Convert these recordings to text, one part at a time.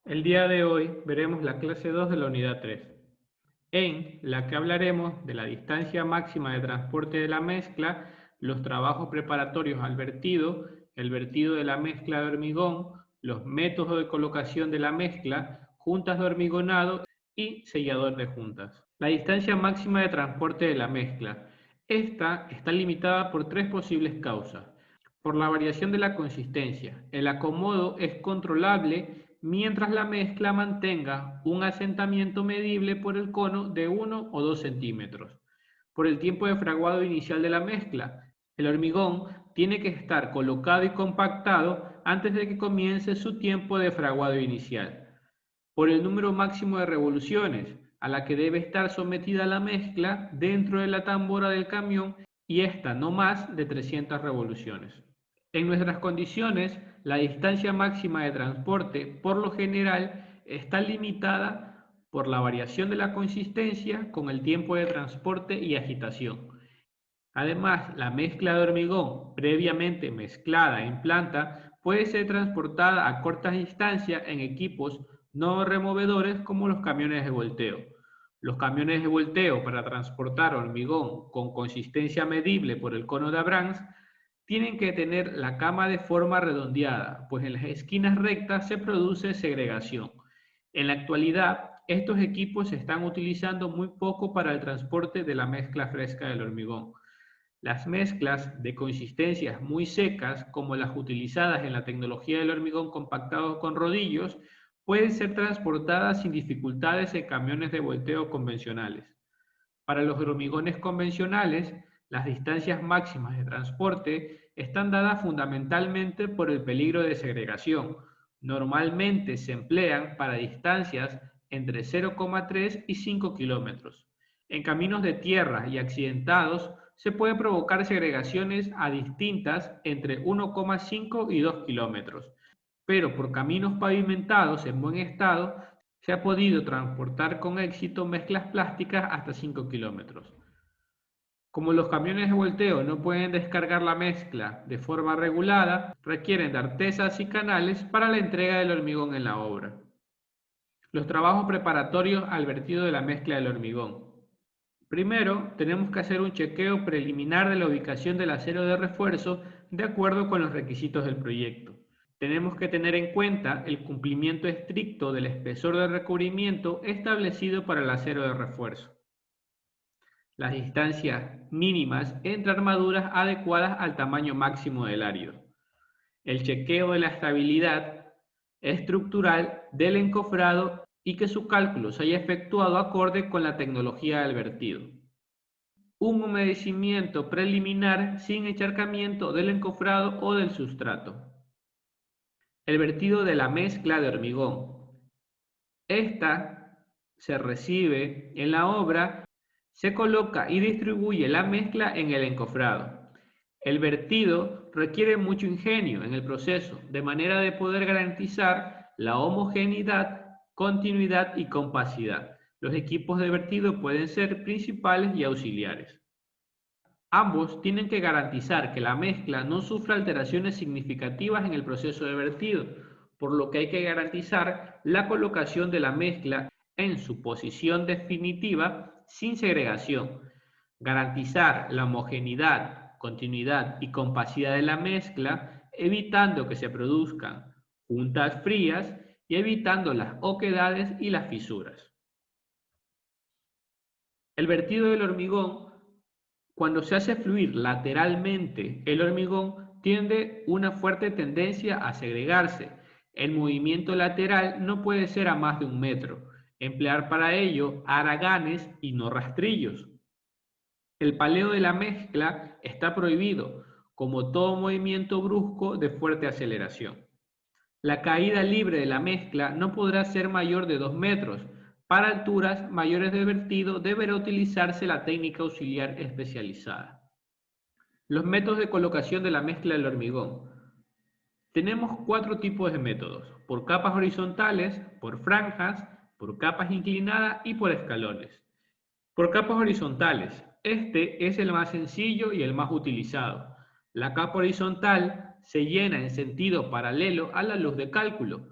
El día de hoy veremos la clase 2 de la unidad 3, en la que hablaremos de la distancia máxima de transporte de la mezcla, los trabajos preparatorios al vertido, el vertido de la mezcla de hormigón, los métodos de colocación de la mezcla, juntas de hormigonado y sellador de juntas. La distancia máxima de transporte de la mezcla. Esta está limitada por tres posibles causas. Por la variación de la consistencia, el acomodo es controlable mientras la mezcla mantenga un asentamiento medible por el cono de 1 o 2 centímetros. Por el tiempo de fraguado inicial de la mezcla, el hormigón tiene que estar colocado y compactado antes de que comience su tiempo de fraguado inicial. Por el número máximo de revoluciones a la que debe estar sometida la mezcla dentro de la tambora del camión y esta no más de 300 revoluciones. En nuestras condiciones, la distancia máxima de transporte por lo general está limitada por la variación de la consistencia con el tiempo de transporte y agitación. Además, la mezcla de hormigón previamente mezclada en planta puede ser transportada a cortas distancias en equipos no removedores como los camiones de volteo. Los camiones de volteo para transportar hormigón con consistencia medible por el cono de Abrams tienen que tener la cama de forma redondeada, pues en las esquinas rectas se produce segregación. En la actualidad, estos equipos se están utilizando muy poco para el transporte de la mezcla fresca del hormigón. Las mezclas de consistencias muy secas, como las utilizadas en la tecnología del hormigón compactado con rodillos, pueden ser transportadas sin dificultades en camiones de volteo convencionales. Para los hormigones convencionales, las distancias máximas de transporte están dadas fundamentalmente por el peligro de segregación. Normalmente se emplean para distancias entre 0,3 y 5 kilómetros. En caminos de tierra y accidentados se pueden provocar segregaciones a distintas entre 1,5 y 2 kilómetros, pero por caminos pavimentados en buen estado se ha podido transportar con éxito mezclas plásticas hasta 5 kilómetros. Como los camiones de volteo no pueden descargar la mezcla de forma regulada, requieren de artesas y canales para la entrega del hormigón en la obra. Los trabajos preparatorios al vertido de la mezcla del hormigón. Primero, tenemos que hacer un chequeo preliminar de la ubicación del acero de refuerzo de acuerdo con los requisitos del proyecto. Tenemos que tener en cuenta el cumplimiento estricto del espesor de recubrimiento establecido para el acero de refuerzo. Las distancias mínimas entre armaduras adecuadas al tamaño máximo del árido. El chequeo de la estabilidad estructural del encofrado y que su cálculo se haya efectuado acorde con la tecnología del vertido. Un humedecimiento preliminar sin encharcamiento del encofrado o del sustrato. El vertido de la mezcla de hormigón. Esta se recibe en la obra, se coloca y distribuye la mezcla en el encofrado. El vertido requiere mucho ingenio en el proceso, de manera de poder garantizar la homogeneidad, continuidad y compacidad. Los equipos de vertido pueden ser principales y auxiliares. Ambos tienen que garantizar que la mezcla no sufra alteraciones significativas en el proceso de vertido, por lo que hay que garantizar la colocación de la mezcla en su posición definitiva sin segregación, garantizar la homogeneidad, continuidad y compacidad de la mezcla, evitando que se produzcan juntas frías y evitando las oquedades y las fisuras. El vertido del hormigón, cuando se hace fluir lateralmente el hormigón, tiende una fuerte tendencia a segregarse. El movimiento lateral no puede ser a más de 1 metro. Emplear para ello haraganes y no rastrillos. El paleo de la mezcla está prohibido, como todo movimiento brusco de fuerte aceleración. La caída libre de la mezcla no podrá ser mayor de 2 metros. Para alturas mayores de vertido deberá utilizarse la técnica auxiliar especializada. Los métodos de colocación de la mezcla del hormigón. Tenemos 4 tipos de métodos: por capas horizontales, por franjas, por capas inclinadas y por escalones. Por capas horizontales, este es el más sencillo y el más utilizado. La capa horizontal se llena en sentido paralelo a la luz de cálculo.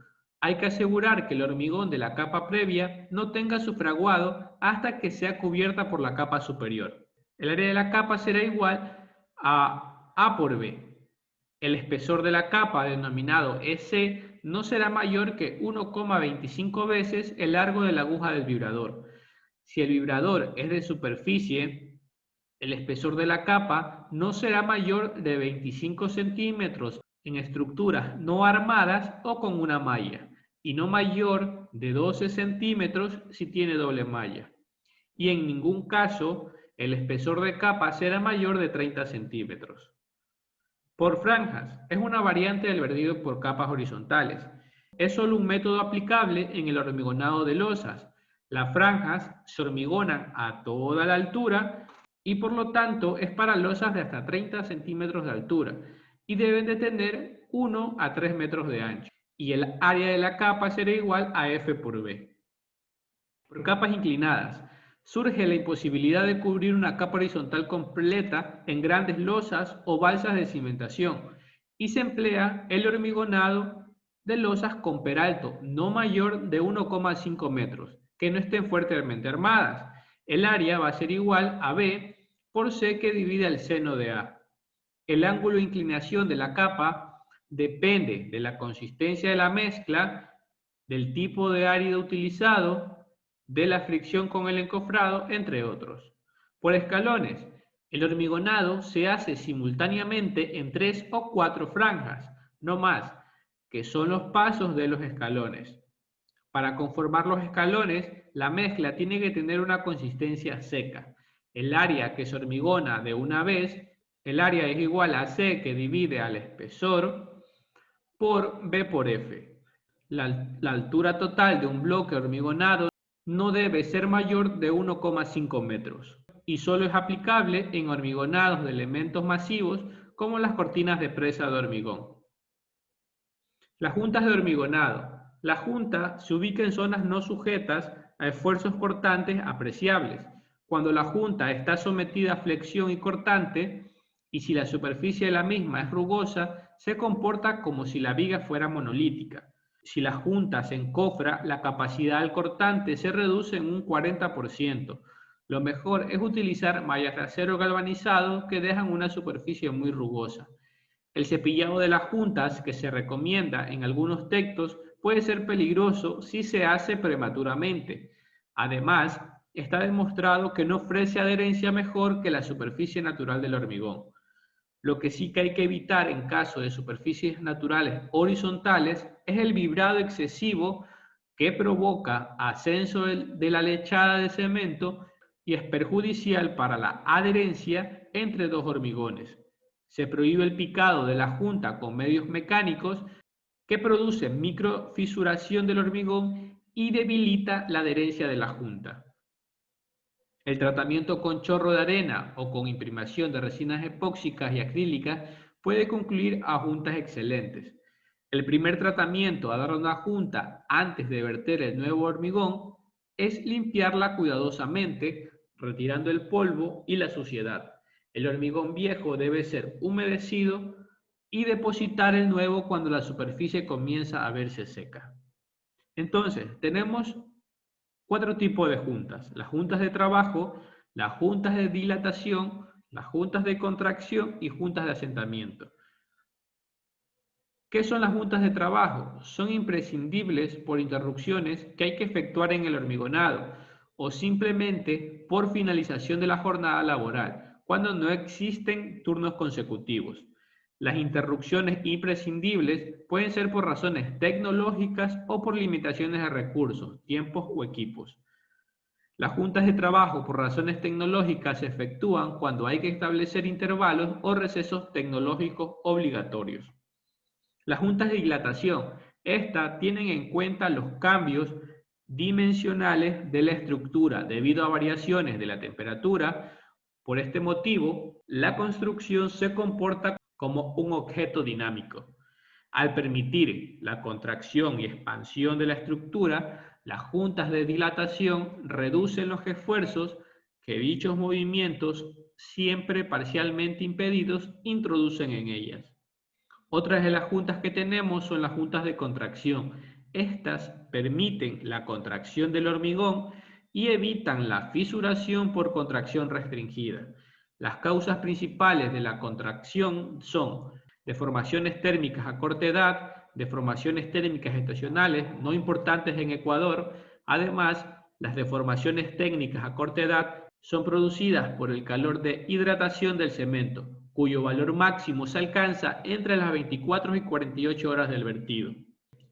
Hay que asegurar que el hormigón de la capa previa no tenga su fraguado hasta que sea cubierta por la capa superior. El área de la capa será igual a A por B. El espesor de la capa, denominado EC, no será mayor que 1,25 veces el largo de la aguja del vibrador. Si el vibrador es de superficie, el espesor de la capa no será mayor de 25 centímetros en estructuras no armadas o con una malla, y no mayor de 12 centímetros si tiene doble malla. Y en ningún caso el espesor de capa será mayor de 30 centímetros. Por franjas, es una variante del verdido por capas horizontales. Es solo un método aplicable en el hormigonado de losas. Las franjas se hormigonan a toda la altura y por lo tanto es para losas de hasta 30 centímetros de altura y deben de tener 1 a 3 metros de ancho. Y el área de la capa será igual a F por B. Por capas inclinadas, surge la imposibilidad de cubrir una capa horizontal completa en grandes losas o balsas de cimentación y se emplea el hormigonado de losas con peralto no mayor de 1,5 metros, que no estén fuertemente armadas. El área va a ser igual a B por C que divide el seno de A. El ángulo de inclinación de la capa depende de la consistencia de la mezcla, del tipo de árido utilizado, de la fricción con el encofrado, entre otros. Por escalones, el hormigonado se hace simultáneamente en 3 o 4 franjas, no más, que son los pasos de los escalones. Para conformar los escalones, la mezcla tiene que tener una consistencia seca. El área que se hormigona de una vez, el área es igual a C que divide al espesor por B por F. La altura total de un bloque hormigonado no debe ser mayor de 1,5 metros y solo es aplicable en hormigonados de elementos masivos como las cortinas de presa de hormigón. Las juntas de hormigonado. La junta se ubica en zonas no sujetas a esfuerzos cortantes apreciables. Cuando la junta está sometida a flexión y cortante, y si la superficie de la misma es rugosa, se comporta como si la viga fuera monolítica. Si la junta se encofra, la capacidad del cortante se reduce en un 40%. Lo mejor es utilizar mallas de acero galvanizado que dejan una superficie muy rugosa. El cepillado de las juntas, que se recomienda en algunos textos, puede ser peligroso si se hace prematuramente. Además, está demostrado que no ofrece adherencia mejor que la superficie natural del hormigón. Lo que sí que hay que evitar en caso de superficies naturales horizontales es el vibrado excesivo que provoca ascenso de la lechada de cemento y es perjudicial para la adherencia entre dos hormigones. Se prohíbe el picado de la junta con medios mecánicos que producen microfisuración del hormigón y debilita la adherencia de la junta. El tratamiento con chorro de arena o con imprimación de resinas epóxicas y acrílicas puede concluir a juntas excelentes. El primer tratamiento a dar a una junta antes de verter el nuevo hormigón es limpiarla cuidadosamente, retirando el polvo y la suciedad. El hormigón viejo debe ser humedecido y depositar el nuevo cuando la superficie comienza a verse seca. Entonces, tenemos 4 tipos de juntas: las juntas de trabajo, las juntas de dilatación, las juntas de contracción y juntas de asentamiento. ¿Qué son las juntas de trabajo? Son imprescindibles por interrupciones que hay que efectuar en el hormigonado o simplemente por finalización de la jornada laboral, cuando no existen turnos consecutivos. Las interrupciones imprescindibles pueden ser por razones tecnológicas o por limitaciones de recursos, tiempos o equipos. Las juntas de trabajo por razones tecnológicas se efectúan cuando hay que establecer intervalos o recesos tecnológicos obligatorios. Las juntas de dilatación, estas tienen en cuenta los cambios dimensionales de la estructura debido a variaciones de la temperatura. Por este motivo, la construcción se comporta como un objeto dinámico. Al permitir la contracción y expansión de la estructura, las juntas de dilatación reducen los esfuerzos que dichos movimientos, siempre parcialmente impedidos, introducen en ellas. Otras de las juntas que tenemos son las juntas de contracción. Estas permiten la contracción del hormigón y evitan la fisuración por contracción restringida. Las causas principales de la contracción son deformaciones térmicas a corta edad, deformaciones térmicas estacionales no importantes en Ecuador. Además, las deformaciones técnicas a corta edad son producidas por el calor de hidratación del cemento, cuyo valor máximo se alcanza entre las 24 y 48 horas del vertido.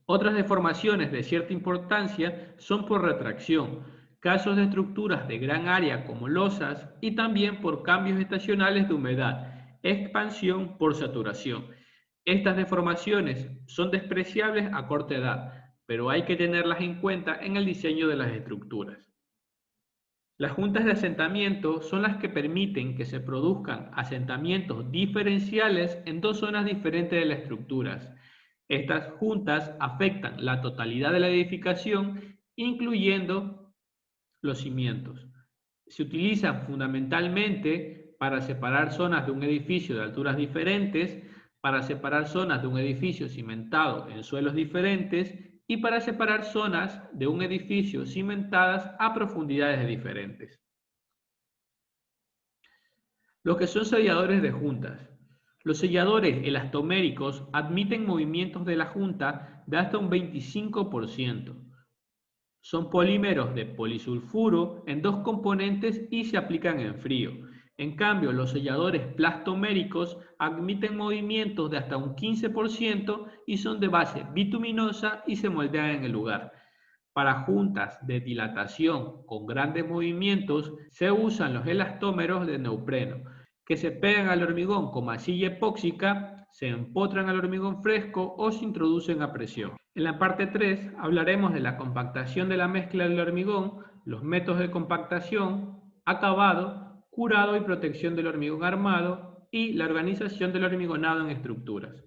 Otras deformaciones de cierta importancia son por retracción, casos de estructuras de gran área como losas y también por cambios estacionales de humedad, expansión por saturación. Estas deformaciones son despreciables a corta edad, pero hay que tenerlas en cuenta en el diseño de las estructuras. Las juntas de asentamiento son las que permiten que se produzcan asentamientos diferenciales en dos zonas diferentes de las estructuras. Estas juntas afectan la totalidad de la edificación, incluyendo los cimientos. Se utilizan fundamentalmente para separar zonas de un edificio de alturas diferentes, para separar zonas de un edificio cimentado en suelos diferentes y para separar zonas de un edificio cimentadas a profundidades diferentes. Lo que son selladores de juntas. Los selladores elastoméricos admiten movimientos de la junta de hasta un 25%. Son polímeros de polisulfuro en dos componentes y se aplican en frío. En cambio, los selladores plastoméricos admiten movimientos de hasta un 15% y son de base bituminosa y se moldean en el lugar. Para juntas de dilatación con grandes movimientos se usan los elastómeros de neopreno, que se pegan al hormigón con masilla epóxica, se empotran al hormigón fresco o se introducen a presión. En la parte 3 hablaremos de la compactación de la mezcla del hormigón, los métodos de compactación, acabado, curado y protección del hormigón armado y la organización del hormigonado en estructuras.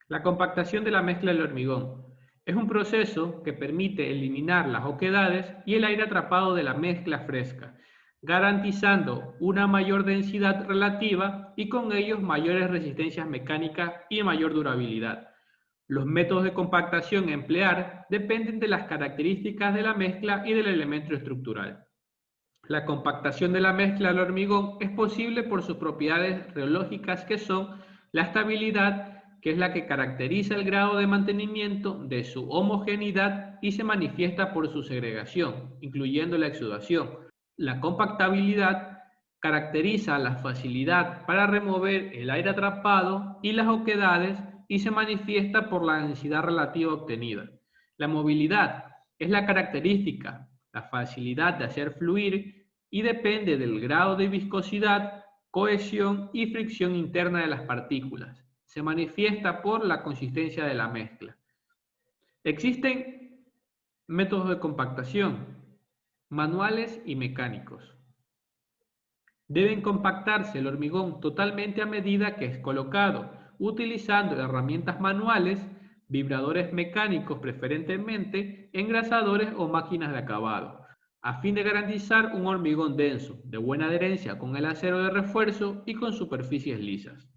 La compactación de la mezcla del hormigón es un proceso que permite eliminar las oquedades y el aire atrapado de la mezcla fresca, garantizando una mayor densidad relativa y con ellos mayores resistencias mecánicas y mayor durabilidad. Los métodos de compactación a emplear dependen de las características de la mezcla y del elemento estructural. La compactación de la mezcla al hormigón es posible por sus propiedades reológicas que son la estabilidad, que es la que caracteriza el grado de mantenimiento de su homogeneidad y se manifiesta por su segregación, incluyendo la exudación. La compactabilidad caracteriza la facilidad para remover el aire atrapado y las oquedades y se manifiesta por la densidad relativa obtenida. La movilidad es la característica, la facilidad de hacer fluir y depende del grado de viscosidad, cohesión y fricción interna de las partículas. Se manifiesta por la consistencia de la mezcla. Existen métodos de compactación, manuales y mecánicos. Deben compactarse el hormigón totalmente a medida que es colocado, utilizando herramientas manuales, vibradores mecánicos preferentemente, engrasadores o máquinas de acabado, a fin de garantizar un hormigón denso, de buena adherencia con el acero de refuerzo y con superficies lisas.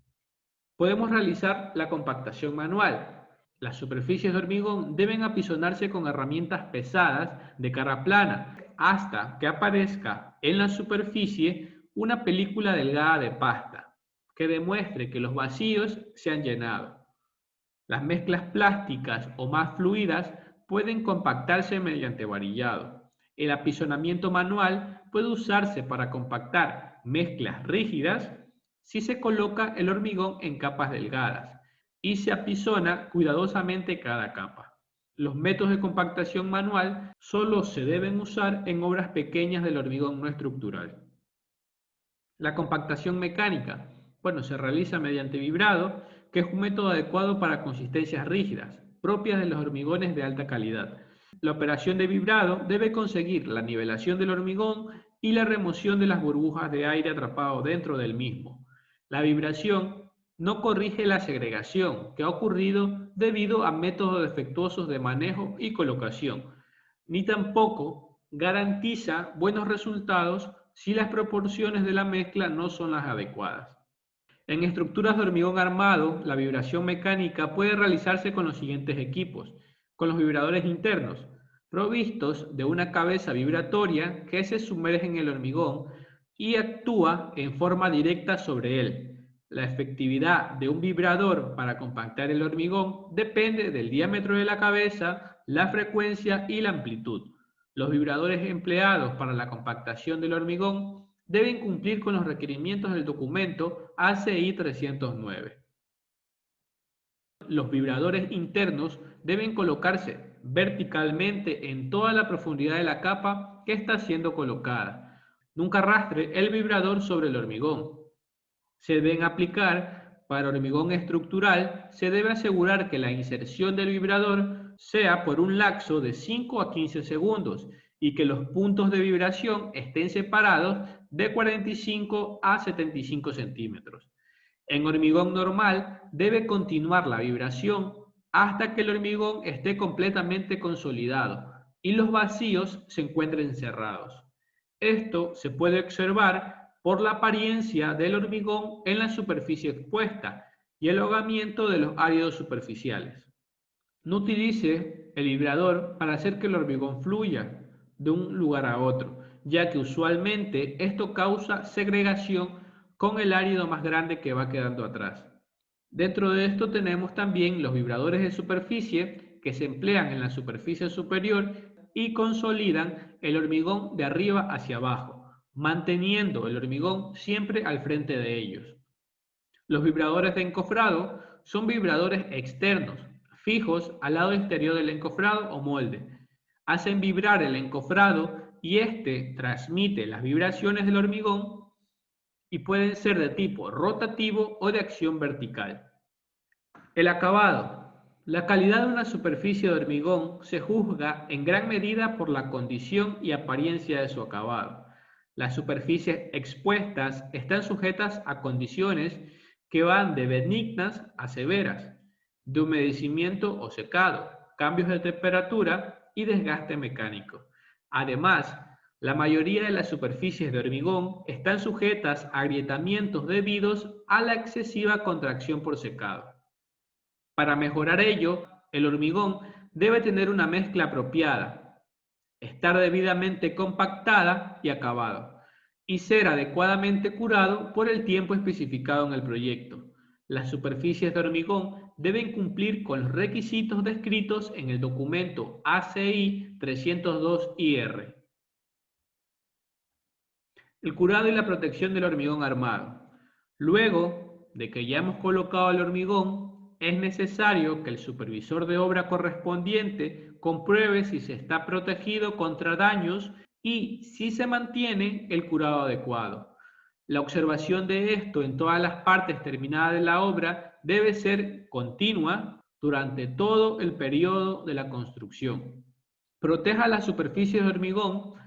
Podemos realizar la compactación manual. Las superficies de hormigón deben apisonarse con herramientas pesadas de cara plana hasta que aparezca en la superficie una película delgada de pasta que demuestre que los vacíos se han llenado. Las mezclas plásticas o más fluidas pueden compactarse mediante varillado. El apisonamiento manual puede usarse para compactar mezclas rígidas si se coloca el hormigón en capas delgadas y se apisona cuidadosamente cada capa. Los métodos de compactación manual solo se deben usar en obras pequeñas del hormigón no estructural. La compactación mecánica, se realiza mediante vibrado, que es un método adecuado para consistencias rígidas, propias de los hormigones de alta calidad. La operación de vibrado debe conseguir la nivelación del hormigón y la remoción de las burbujas de aire atrapado dentro del mismo. La vibración no corrige la segregación que ha ocurrido debido a métodos defectuosos de manejo y colocación, ni tampoco garantiza buenos resultados si las proporciones de la mezcla no son las adecuadas. En estructuras de hormigón armado, la vibración mecánica puede realizarse con los siguientes equipos: con los vibradores internos, provistos de una cabeza vibratoria que se sumerge en el hormigón y actúa en forma directa sobre él. La efectividad de un vibrador para compactar el hormigón depende del diámetro de la cabeza, la frecuencia y la amplitud. Los vibradores empleados para la compactación del hormigón deben cumplir con los requerimientos del documento ACI 309. Los vibradores internos deben colocarse verticalmente en toda la profundidad de la capa que está siendo colocada. Nunca arrastre el vibrador sobre el hormigón. Se deben aplicar para hormigón estructural. Se debe asegurar que la inserción del vibrador sea por un lapso de 5 a 15 segundos y que los puntos de vibración estén separados de 45 a 75 centímetros. En hormigón normal debe continuar la vibración hasta que el hormigón esté completamente consolidado y los vacíos se encuentren cerrados. Esto se puede observar por la apariencia del hormigón en la superficie expuesta y el ahogamiento de los áridos superficiales. No utilice el vibrador para hacer que el hormigón fluya de un lugar a otro, ya que usualmente esto causa segregación con el árido más grande que va quedando atrás. Dentro de esto tenemos también los vibradores de superficie que se emplean en la superficie superior y consolidan el hormigón de arriba hacia abajo, manteniendo el hormigón siempre al frente de ellos. Los vibradores de encofrado son vibradores externos, fijos al lado exterior del encofrado o molde. Hacen vibrar el encofrado y este transmite las vibraciones del hormigón y pueden ser de tipo rotativo o de acción vertical. El acabado. La calidad de una superficie de hormigón se juzga en gran medida por la condición y apariencia de su acabado. Las superficies expuestas están sujetas a condiciones que van de benignas a severas, de humedecimiento o secado, cambios de temperatura y desgaste mecánico. Además, la mayoría de las superficies de hormigón están sujetas a agrietamientos debidos a la excesiva contracción por secado. Para mejorar ello, el hormigón debe tener una mezcla apropiada, estar debidamente compactada y acabado, y ser adecuadamente curado por el tiempo especificado en el proyecto. Las superficies de hormigón deben cumplir con los requisitos descritos en el documento ACI 302-IR. El curado y la protección del hormigón armado. Luego de que ya hemos colocado el hormigón, es necesario que el supervisor de obra correspondiente compruebe si se está protegido contra daños y si se mantiene el curado adecuado. La observación de esto en todas las partes terminadas de la obra debe ser continua durante todo el periodo de la construcción. Proteja las superficies de hormigón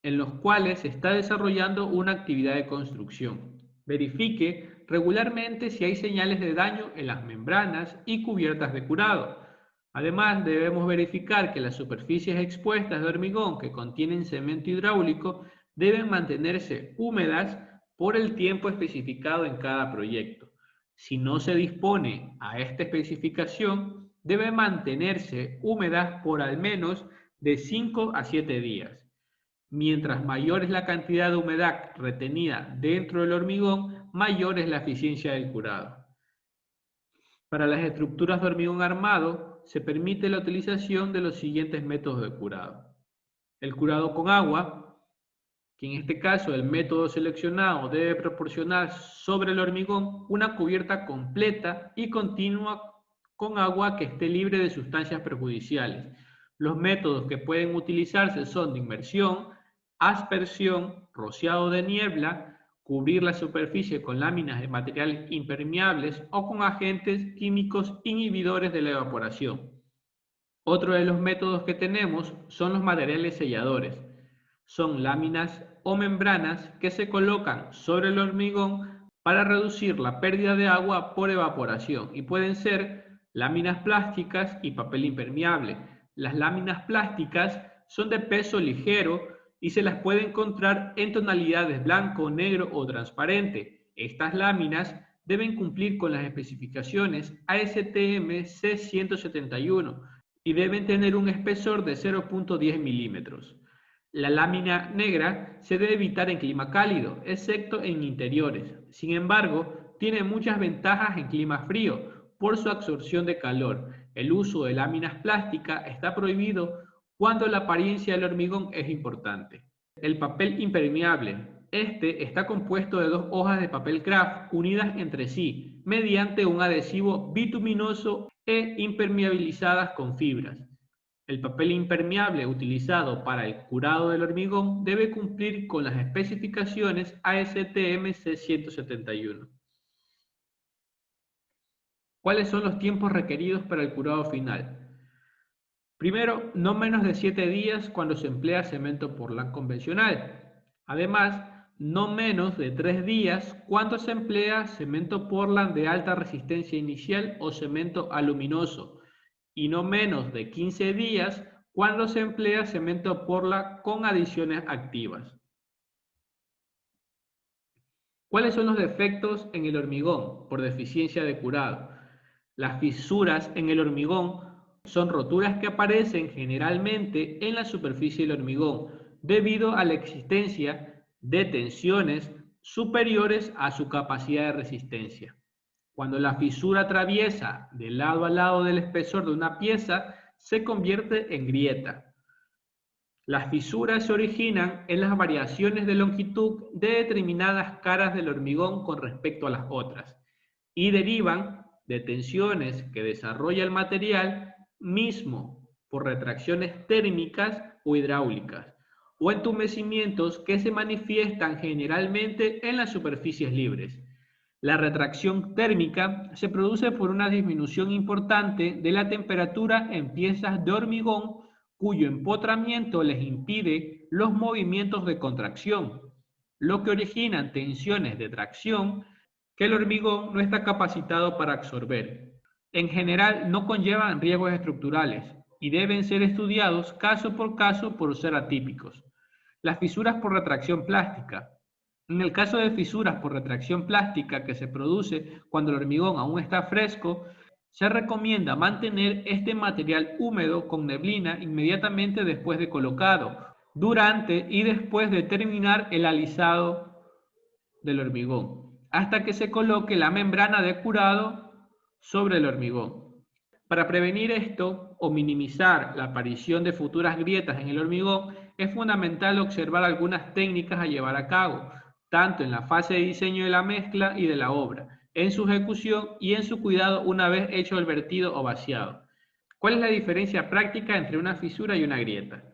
en los cuales se está desarrollando una actividad de construcción. Verifique regularmente si hay señales de daño en las membranas y cubiertas de curado. Además, debemos verificar que las superficies expuestas de hormigón que contienen cemento hidráulico deben mantenerse húmedas por el tiempo especificado en cada proyecto. Si no se dispone a esta especificación, deben mantenerse húmedas por al menos de 5 a 7 días. Mientras mayor es la cantidad de humedad retenida dentro del hormigón, mayor es la eficiencia del curado. Para las estructuras de hormigón armado, se permite la utilización de los siguientes métodos de curado. El curado con agua, que en este caso el método seleccionado debe proporcionar sobre el hormigón una cubierta completa y continua con agua que esté libre de sustancias perjudiciales. Los métodos que pueden utilizarse son de inmersión, aspersión, rociado de niebla, cubrir la superficie con láminas de materiales impermeables o con agentes químicos inhibidores de la evaporación. Otro de los métodos que tenemos son los materiales selladores. Son láminas o membranas que se colocan sobre el hormigón para reducir la pérdida de agua por evaporación y pueden ser láminas plásticas y papel impermeable. Las láminas plásticas son de peso ligero y se las puede encontrar en tonalidades blanco, negro o transparente. Estas láminas deben cumplir con las especificaciones ASTM C171 y deben tener un espesor de 0.10 milímetros. La lámina negra se debe evitar en clima cálido, excepto en interiores. Sin embargo, tiene muchas ventajas en clima frío por su absorción de calor. El uso de láminas plásticas está prohibido cuando la apariencia del hormigón es importante. El papel impermeable. Este está compuesto de dos hojas de papel craft unidas entre sí mediante un adhesivo bituminoso e impermeabilizadas con fibras. El papel impermeable utilizado para el curado del hormigón debe cumplir con las especificaciones ASTM C171. ¿Cuáles son los tiempos requeridos para el curado final? Primero, no menos de 7 días cuando se emplea cemento Portland convencional. Además, no menos de 3 días cuando se emplea cemento Portland de alta resistencia inicial o cemento aluminoso. Y no menos de 15 días cuando se emplea cemento Portland con adiciones activas. ¿Cuáles son los defectos en el hormigón por deficiencia de curado? Las fisuras en el hormigón son roturas que aparecen generalmente en la superficie del hormigón debido a la existencia de tensiones superiores a su capacidad de resistencia. Cuando la fisura atraviesa de lado a lado del espesor de una pieza, se convierte en grieta. Las fisuras se originan en las variaciones de longitud de determinadas caras del hormigón con respecto a las otras y derivan de tensiones que desarrolla el material mismo por retracciones térmicas o hidráulicas o entumecimientos que se manifiestan generalmente en las superficies libres. La retracción térmica se produce por una disminución importante de la temperatura en piezas de hormigón cuyo empotramiento les impide los movimientos de contracción, lo que origina tensiones de tracción que el hormigón no está capacitado para absorber. En general, no conllevan riesgos estructurales y deben ser estudiados caso por ser atípicos. Las fisuras por retracción plástica. En el caso de fisuras por retracción plástica que se produce cuando el hormigón aún está fresco, se recomienda mantener este material húmedo con neblina inmediatamente después de colocado, durante y después de terminar el alisado del hormigón, hasta que se coloque la membrana de curado sobre el hormigón. Para prevenir esto o minimizar la aparición de futuras grietas en el hormigón, es fundamental observar algunas técnicas a llevar a cabo, tanto en la fase de diseño de la mezcla y de la obra, en su ejecución y en su cuidado una vez hecho el vertido o vaciado. ¿Cuál es la diferencia práctica entre una fisura y una grieta?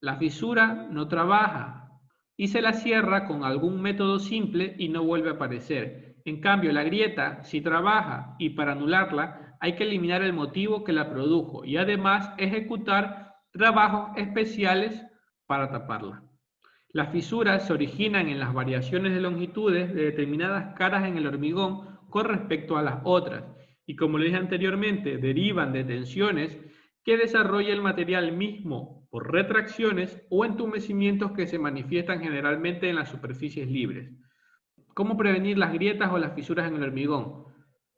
La fisura no trabaja y se la cierra con algún método simple y no vuelve a aparecer. En cambio, la grieta sí trabaja y para anularla hay que eliminar el motivo que la produjo y además ejecutar trabajos especiales para taparla. Las fisuras se originan en las variaciones de longitudes de determinadas caras en el hormigón con respecto a las otras y, como le dije anteriormente, derivan de tensiones que desarrolla el material mismo por retracciones o entumecimientos que se manifiestan generalmente en las superficies libres. ¿Cómo prevenir las grietas o las fisuras en el hormigón?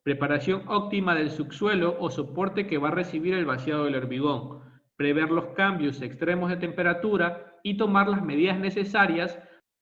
Preparación óptima del subsuelo o soporte que va a recibir el vaciado del hormigón. Prever los cambios extremos de temperatura y tomar las medidas necesarias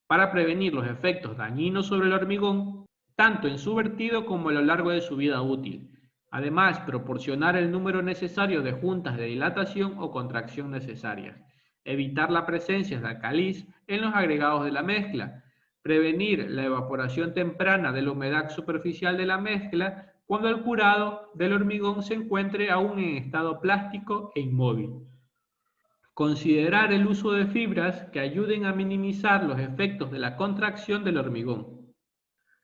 para prevenir los efectos dañinos sobre el hormigón, tanto en su vertido como a lo largo de su vida útil. Además, proporcionar el número necesario de juntas de dilatación o contracción necesarias. Evitar la presencia de alcalis en los agregados de la mezcla. Prevenir la evaporación temprana de la humedad superficial de la mezcla cuando el curado del hormigón se encuentre aún en estado plástico e inmóvil. Considerar el uso de fibras que ayuden a minimizar los efectos de la contracción del hormigón.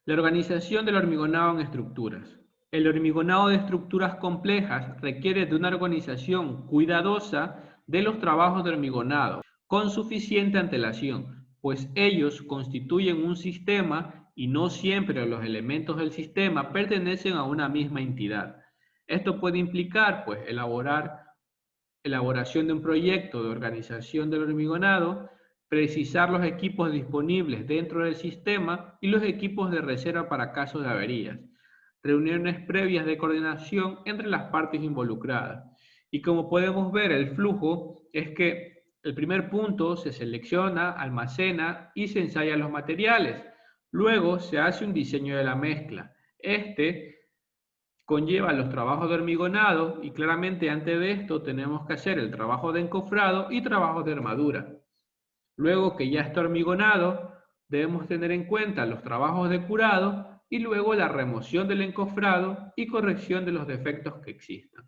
La organización del hormigonado en estructuras. El hormigonado de estructuras complejas requiere de una organización cuidadosa de los trabajos de hormigonado, con suficiente antelación, pues ellos constituyen un sistema y no siempre los elementos del sistema pertenecen a una misma entidad. Esto puede implicar, pues, elaboración de un proyecto de organización del hormigonado, precisar los equipos disponibles dentro del sistema y los equipos de reserva para casos de averías, reuniones previas de coordinación entre las partes involucradas Y como podemos ver, el flujo es que el primer punto se selecciona, almacena y se ensaya los materiales. Luego se hace un diseño de la mezcla. Este conlleva los trabajos de hormigonado y claramente antes de esto tenemos que hacer el trabajo de encofrado y trabajo de armadura. Luego que ya está hormigonado, debemos tener en cuenta los trabajos de curado y luego la remoción del encofrado y corrección de los defectos que existan.